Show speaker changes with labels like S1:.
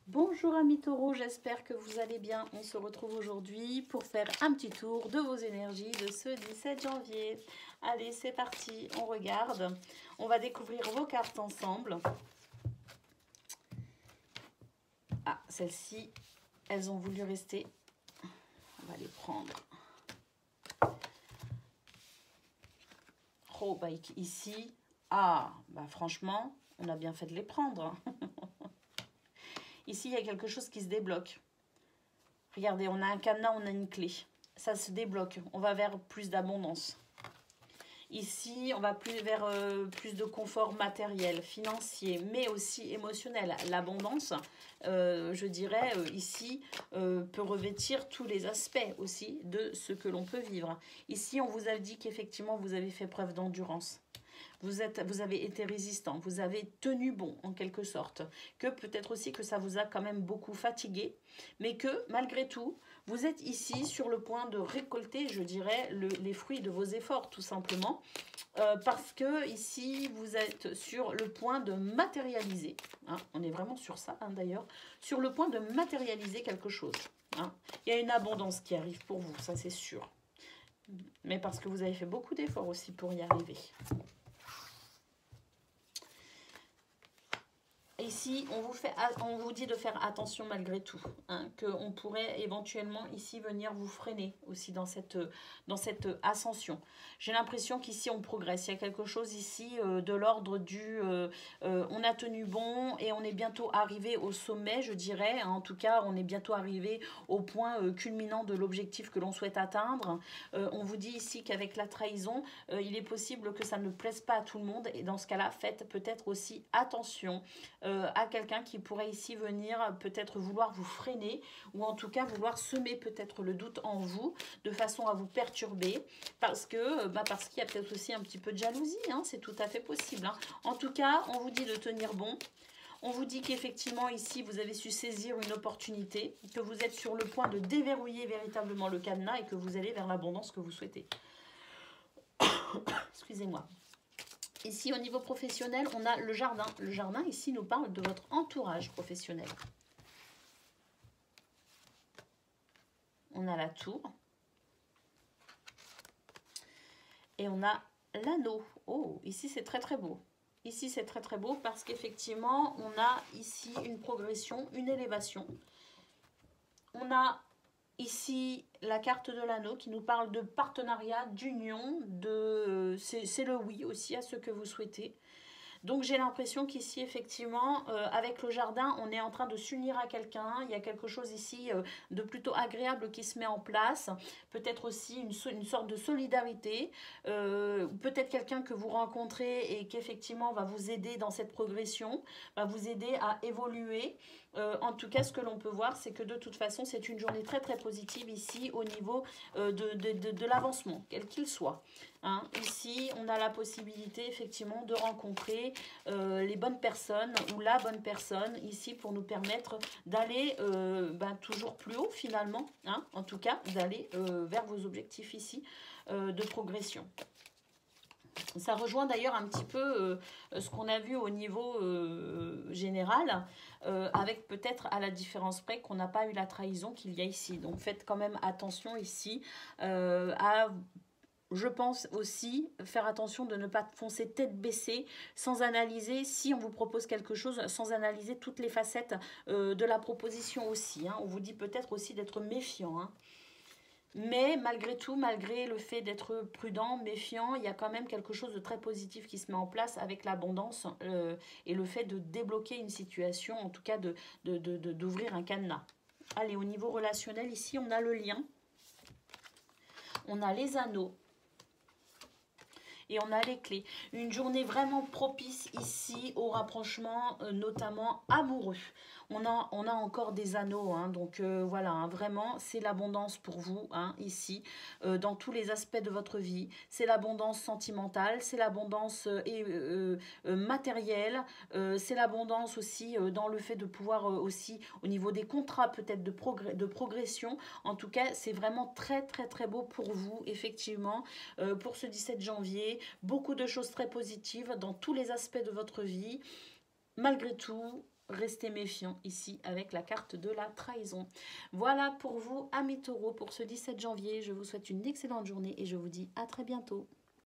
S1: Bonjour amis taureaux, j'espère que vous allez bien. On se retrouve aujourd'hui pour faire un petit tour de vos énergies de ce 17 janvier. Allez, c'est parti, on regarde. On va découvrir vos cartes ensemble. Ah, celles-ci, elles ont voulu rester. On va les prendre. Oh, bah ici, franchement, on a bien fait de les prendre. Ici, il y a quelque chose qui se débloque. Regardez, on a un cadenas, on a une clé. Ça se débloque. On va vers plus d'abondance. Ici, on va vers plus de confort matériel, financier, mais aussi émotionnel. L'abondance, je dirais, ici, peut revêtir tous les aspects aussi de ce que l'on peut vivre. Ici, on vous a dit qu'effectivement, vous avez fait preuve d'endurance. Vous avez été résistant, vous avez tenu bon en quelque sorte, que peut-être aussi que ça vous a quand même beaucoup fatigué, mais que malgré tout, vous êtes ici sur le point de récolter, je dirais, les fruits de vos efforts tout simplement, parce que ici, vous êtes sur le point de matérialiser, hein, on est vraiment sur ça d'ailleurs, sur le point de matérialiser quelque chose. Hein. Il y a une abondance qui arrive pour vous, ça c'est sûr, mais parce que vous avez fait beaucoup d'efforts aussi pour y arriver. Ici, on vous dit de faire attention malgré tout, hein, qu'on pourrait éventuellement ici venir vous freiner aussi dans cette ascension. J'ai l'impression qu'ici on progresse, il y a quelque chose ici de l'ordre du on a tenu bon et on est bientôt arrivé au sommet, je dirais, hein, en tout cas on est bientôt arrivé au point culminant de l'objectif que l'on souhaite atteindre. On vous dit ici qu'avec la trahison, il est possible que ça ne plaise pas à tout le monde et dans ce cas-là, faites peut-être aussi attention à quelqu'un qui pourrait ici venir peut-être vouloir vous freiner ou en tout cas vouloir semer peut-être le doute en vous de façon à vous perturber parce qu'il y a peut-être aussi un petit peu de jalousie, hein, c'est tout à fait possible. Hein. En tout cas, on vous dit de tenir bon. On vous dit qu'effectivement ici vous avez su saisir une opportunité, que vous êtes sur le point de déverrouiller véritablement le cadenas et que vous allez vers l'abondance que vous souhaitez. Excusez-moi. Ici, au niveau professionnel, on a le jardin. Le jardin, ici, nous parle de votre entourage professionnel. On a la tour. Et on a l'anneau. Oh, ici, c'est très, très beau. Ici, c'est très, très beau parce qu'effectivement, on a ici une progression, une élévation. On a ici la carte de l'anneau qui nous parle de partenariat, d'union, c'est le oui aussi à ce que vous souhaitez. Donc j'ai l'impression qu'ici effectivement avec le jardin on est en train de s'unir à quelqu'un, il y a quelque chose ici de plutôt agréable qui se met en place, peut-être aussi une sorte de solidarité, peut-être quelqu'un que vous rencontrez et qui effectivement va vous aider dans cette progression, va vous aider à évoluer. En tout cas, ce que l'on peut voir, c'est que de toute façon, c'est une journée très très positive ici au niveau de l'avancement, quel qu'il soit. Hein. Ici, on a la possibilité effectivement de rencontrer les bonnes personnes ou la bonne personne ici pour nous permettre d'aller toujours plus haut finalement. Hein. En tout cas, d'aller vers vos objectifs ici de progression. Ça rejoint d'ailleurs un petit peu ce qu'on a vu au niveau général, avec peut-être à la différence près qu'on n'a pas eu la trahison qu'il y a ici. Donc faites quand même attention ici à... Je pense aussi faire attention de ne pas foncer tête baissée sans analyser, si on vous propose quelque chose, sans analyser toutes les facettes de la proposition aussi. Hein. On vous dit peut-être aussi d'être méfiant. Hein. Mais malgré tout, malgré le fait d'être prudent, méfiant, il y a quand même quelque chose de très positif qui se met en place avec l'abondance et le fait de débloquer une situation, en tout cas d'ouvrir un cadenas. Allez, au niveau relationnel, ici, on a le lien, on a les anneaux, et on a les clés. Une journée vraiment propice ici au rapprochement, notamment amoureux. On a encore des anneaux, hein, donc voilà, hein, vraiment, c'est l'abondance pour vous, hein, ici, dans tous les aspects de votre vie. C'est l'abondance sentimentale, c'est l'abondance matérielle, c'est l'abondance aussi dans le fait de pouvoir aussi, au niveau des contrats, peut-être de progression. En tout cas, c'est vraiment très, très, très beau pour vous, effectivement, pour ce 17 janvier. Beaucoup de choses très positives dans tous les aspects de votre vie. Malgré tout, restez méfiants ici avec la carte de la trahison. Voilà pour vous, amis taureaux, pour ce 17 janvier. Je vous souhaite une excellente journée et je vous dis à très bientôt.